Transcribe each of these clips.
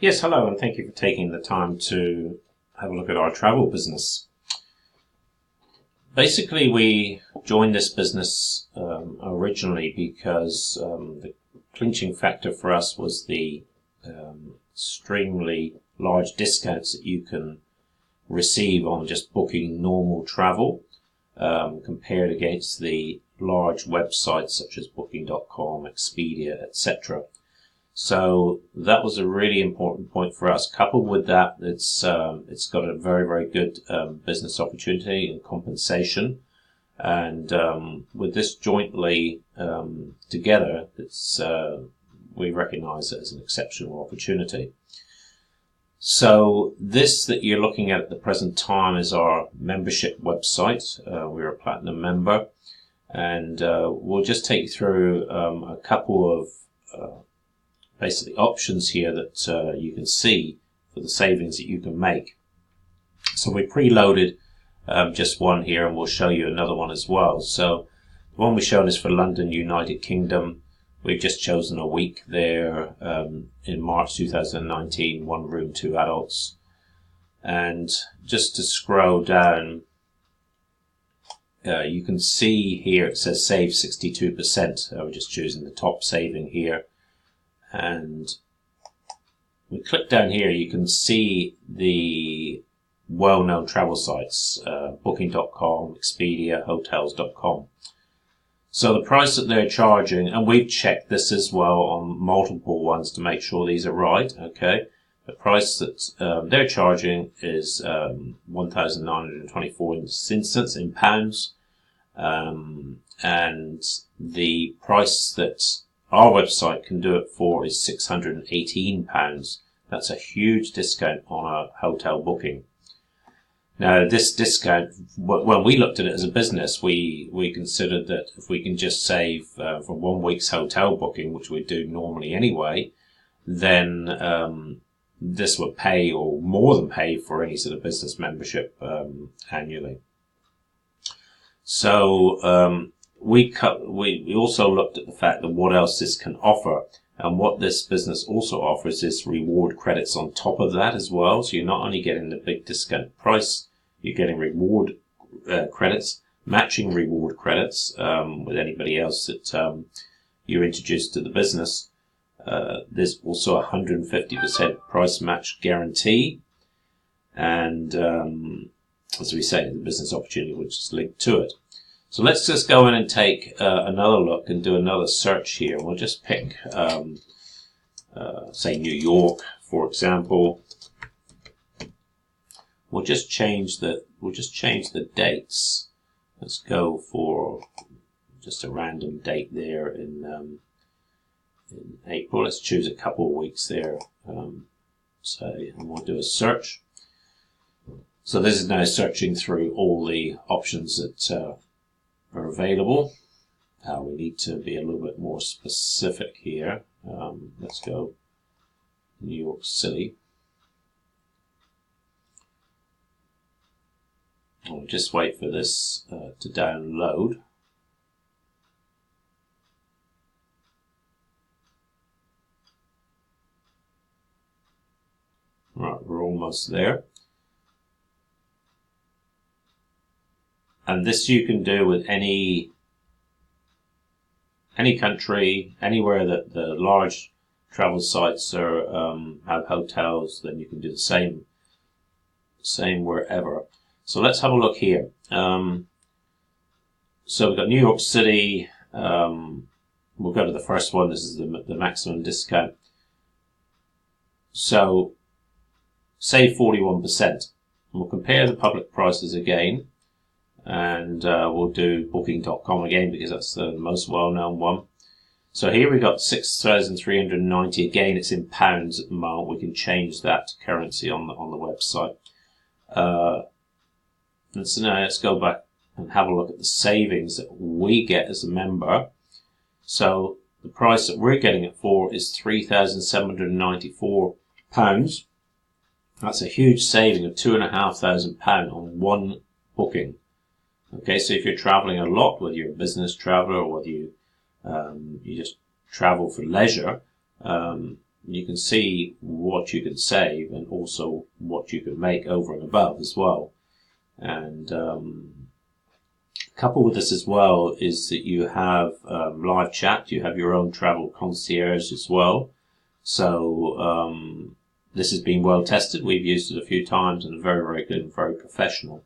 Yes, hello, and thank you for taking the time to have a look at our travel business. Basically, we joined this business originally because the clinching factor for us was the extremely large discounts that you can receive on just booking normal travel compared against the large websites such as Booking.com, Expedia, etc. So that was a really important point for us. Coupled with that, it's got a very, very good business opportunity and compensation. And with this jointly together, we recognise it as an exceptional opportunity. So this that you're looking at the present time is our membership website. We're a platinum member, and we'll just take you through a couple of basically options here that you can see for the savings that you can make. So we preloaded just one here, and we'll show you another one as well. So the one we've shown is for London, United Kingdom. We've just chosen a week there in March 2019, 1 room, 2 adults. And just to scroll down, you can see here it says save 62%. We're just choosing the top saving here. And we click down here, you can see the well-known travel sites, Booking.com, Expedia, Hotels.com. So the price that they're charging, and we've checked this as well on multiple ones to make sure these are right, okay? The price that they're charging is 1,924 in this instance in pounds, and the price that our website can do it for is £618. That's a huge discount on a hotel booking. Now, this discount, when we looked at it as a business, we considered that if we can just save for 1 week's hotel booking, which we do normally anyway, then this would pay or more than pay for any sort of business membership annually. So we also looked at the fact that what else this can offer, and what this business also offers is reward credits on top of that as well. So you're not only getting the big discount price, you're getting reward credits, matching reward credits with anybody else that you introduce to the business. There's also a 150% price match guarantee, and as we say, the business opportunity which is linked to it. So let's just go in and take another look and do another search here. We'll just pick, say, New York, for example. We'll just change the dates. Let's go for just a random date there in April. Let's choose a couple of weeks there. And we'll do a search. So this is now searching through all the options that are available. We need to be a little bit more specific here. Let's go New York City. We'll just wait for this to download. Right, we're almost there. And this you can do with any country, anywhere that the large travel sites are have hotels. Then you can do the same wherever. So let's have a look here. So we've got New York City. We'll go to the first one. This is the maximum discount. So save 41%. We'll compare the public prices again. And we'll do Booking.com again because that's the most well-known one. So here we've got 6,390. Again, it's in pounds at the moment. We can change that to currency on the website. And so now let's go back and have a look at the savings that we get as a member. So the price that we're getting it for is £3,794. That's a huge saving of £2,500 on one booking. Okay, so if you're traveling a lot, whether you're a business traveler or whether you just travel for leisure, you can see what you can save and also what you can make over and above as well. And coupled with this as well is that you have live chat. You have your own travel concierge as well. So this has been well tested. We've used it a few times and very, very good and very professional.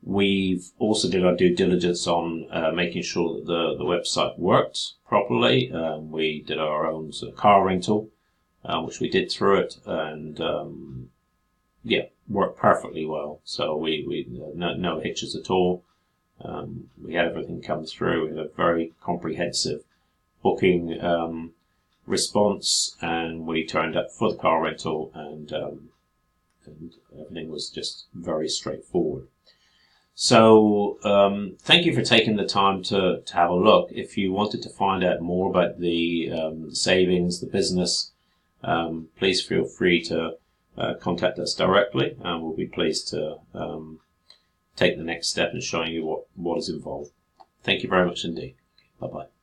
We've also did our due diligence on making sure that the website worked properly. We did our own sort of car rental, which we did through it, and worked perfectly well. So we no hitches at all. We had everything come through. We had a very comprehensive booking response, and we turned up for the car rental, and everything was just very straightforward. So thank you for taking the time to have a look. If you wanted to find out more about the savings, the business, please feel free to contact us directly, and we'll be pleased to take the next step in showing you what is involved. Thank you very much indeed. Bye-bye.